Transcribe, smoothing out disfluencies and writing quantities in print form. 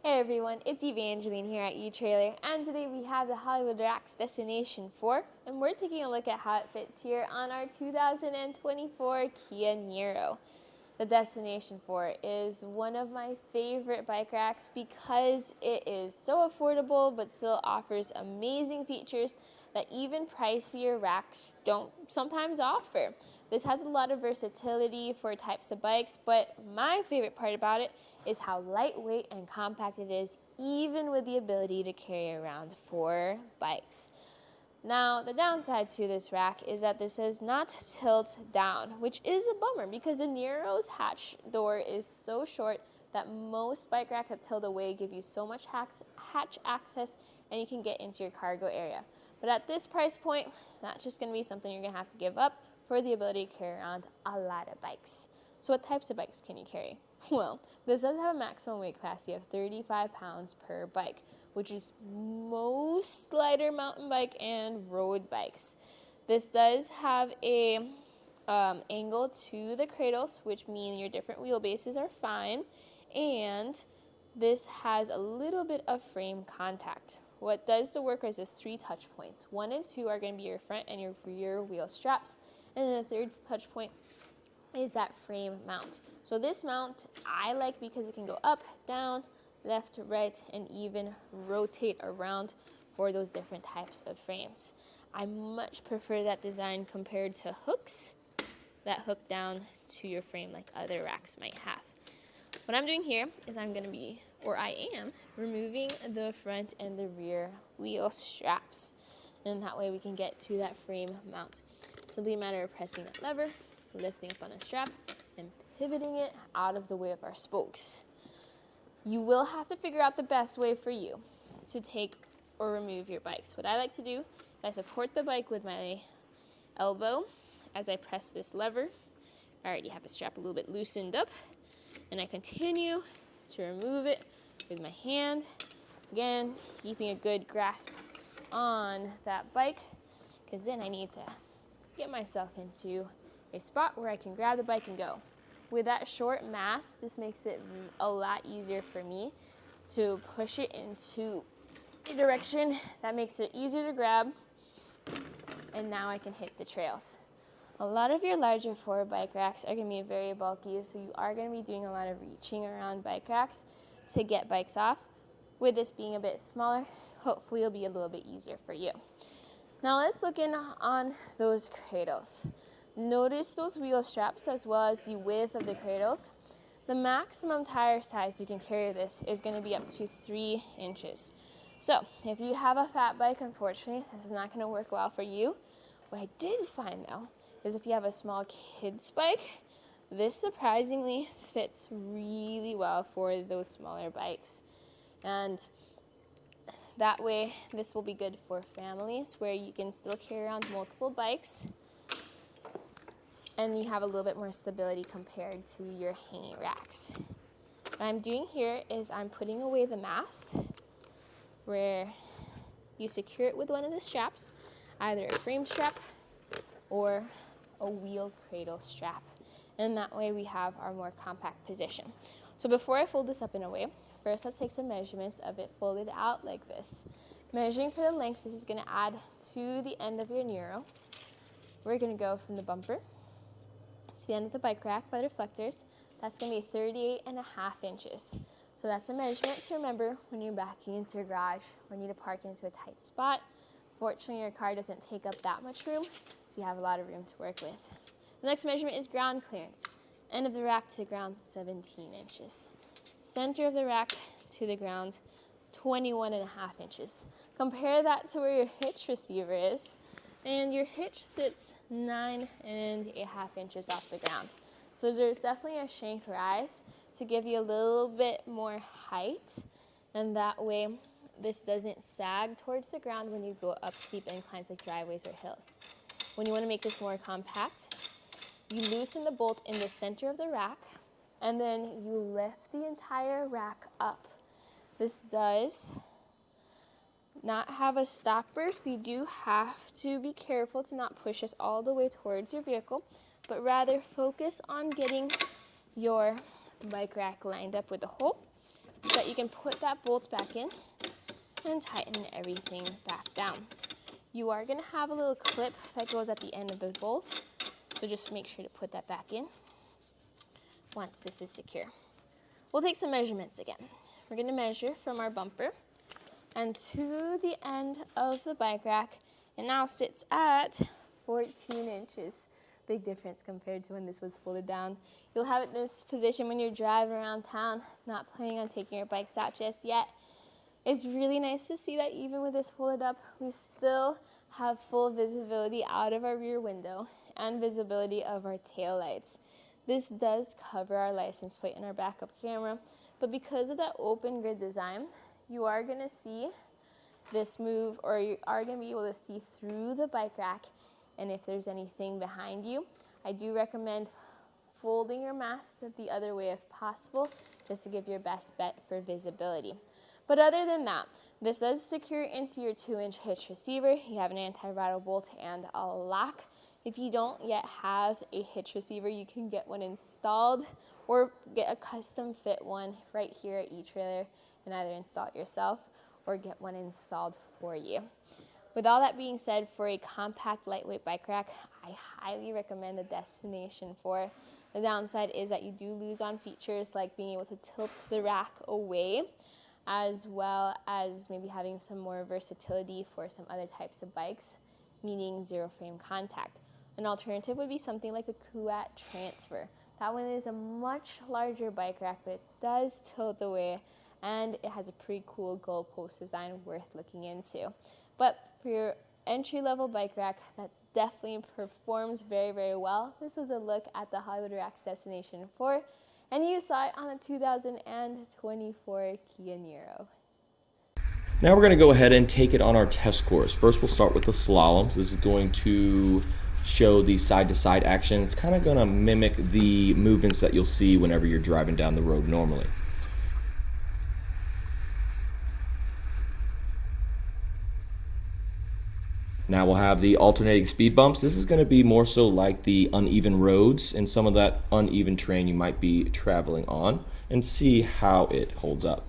Hey everyone, it's Evangeline here at etrailer, and today we have the Hollywood Racks Destination 4, and we're taking a look at how it fits here on our 2024 Kia Niro. The Destination 4 is one of my favorite bike racks because it is so affordable but still offers amazing features that even pricier racks don't sometimes offer. This has a lot of versatility for types of bikes, but my favorite part about it is how lightweight and compact it is, even with the ability to carry around 4 bikes. Now, the downside to this rack is that this does not tilt down, which is a bummer because the Niro's hatch door is so short that most bike racks that tilt away give you so much hatch access and you can get into your cargo area. But at this price point, that's just going to be something you're going to have to give up for the ability to carry around a lot of bikes. So what types of bikes can you carry? Well, this does have a maximum weight capacity of 35 pounds per bike, which is most lighter mountain bike and road bikes. This does have a angle to the cradles, which means your different wheelbases are fine, and this has a little bit of frame contact. What does the work is 3 touch points. 1 and 2 are going to be your front and your rear wheel straps, and then the third touch point is that frame mount. So this mount I like because it can go up, down, left, right, and even rotate around for those different types of frames. I much prefer that design compared to hooks that hook down to your frame like other racks might have. What I'm doing here is I am removing the front and the rear wheel straps, and that way we can get to that frame mount. Simply a matter of pressing that lever, lifting up on a strap, and pivoting it out of the way of our spokes. You will have to figure out the best way for you to take or remove your bikes. What I like to do is I support the bike with my elbow as I press this lever. I already have the strap a little bit loosened up, and I continue to remove it with my hand. Again, keeping a good grasp on that bike, because then I need to get myself into a spot where I can grab the bike and go. With that short mass, this makes it a lot easier for me to push it into a direction that makes it easier to grab, and now I can hit the trails. A lot of your larger 4 bike racks are going to be very bulky, so you are going to be doing a lot of reaching around bike racks to get bikes off. With this being a bit smaller, hopefully it'll be a little bit easier for you. Now let's look in on those cradles. Notice those wheel straps as well as the width of the cradles. The maximum tire size you can carry this is going to be up to 3 inches. So if you have a fat bike, unfortunately, this is not going to work well for you. What I did find though is if you have a small kid's bike, this surprisingly fits really well for those smaller bikes. And that way, this will be good for families where you can still carry around multiple bikes and you have a little bit more stability compared to your hanging racks. What I'm doing here is I'm putting away the mast where you secure it with one of the straps, either a frame strap or a wheel cradle strap. And that way we have our more compact position. So before I fold this up in a way, first let's take some measurements of it folded out like this. Measuring for the length, this is going to add to the end of your Niro. We're going to go from the bumper to the end of the bike rack by the reflectors. That's going to be 38.5 inches. So that's a measurement to remember when you're backing into your garage or need to park into a tight spot. Fortunately, your car doesn't take up that much room, so you have a lot of room to work with. The next measurement is ground clearance. End of the rack to the ground, 17 inches. Center of the rack to the ground, 21.5 inches. Compare that to where your hitch receiver is, and your hitch sits 9.5 inches off the ground. So there's definitely a shank rise to give you a little bit more height, and that way this doesn't sag towards the ground when you go up steep inclines like driveways or hills. When you want to make this more compact, you loosen the bolt in the center of the rack, and then you lift the entire rack up. This does not have a stopper, so you do have to be careful to not push this all the way towards your vehicle, but rather focus on getting your bike rack lined up with the hole so that you can put that bolt back in and tighten everything back down. You are going to have a little clip that goes at the end of the bolt, so just make sure to put that back in once this is secure. We'll take some measurements again. We're going to measure from our bumper and to the end of the bike rack. It now sits at 14 inches. Big difference compared to when this was folded down. You'll have it in this position when you're driving around town, not planning on taking your bikes out just yet. It's really nice to see that even with this folded up, we still have full visibility out of our rear window and visibility of our tail lights. This does cover our license plate and our backup camera, but because of that open grid design, you are going to see this move, or you are going to be able to see through the bike rack. And if there's anything behind you, I do recommend folding your mast the other way if possible, just to give your best bet for visibility. But other than that, this does secure into your 2-inch hitch receiver. You have an anti-rattle bolt and a lock. If you don't yet have a hitch receiver, you can get one installed or get a custom fit one right here at eTrailer and either install it yourself or get one installed for you. With all that being said, for a compact, lightweight bike rack, I highly recommend the Destination 4. The downside is that you do lose on features like being able to tilt the rack away, as well as maybe having some more versatility for some other types of bikes, meaning zero frame contact. An alternative would be something like the Kuat Transfer. That one is a much larger bike rack, but it does tilt away, and it has a pretty cool goalpost design worth looking into. But for your entry-level bike rack, that definitely performs very, very well. This was a look at the Hollywood Rack's Destination 4, and you saw it on the 2024 Kia Niro. Now we're going to go ahead and take it on our test course. First, we'll start with the slaloms. This is going to show the side-to-side action. It's kind of going to mimic the movements that you'll see whenever you're driving down the road normally. Now we'll have the alternating speed bumps. This is going to be more so like the uneven roads and some of that uneven terrain you might be traveling on, and see how it holds up.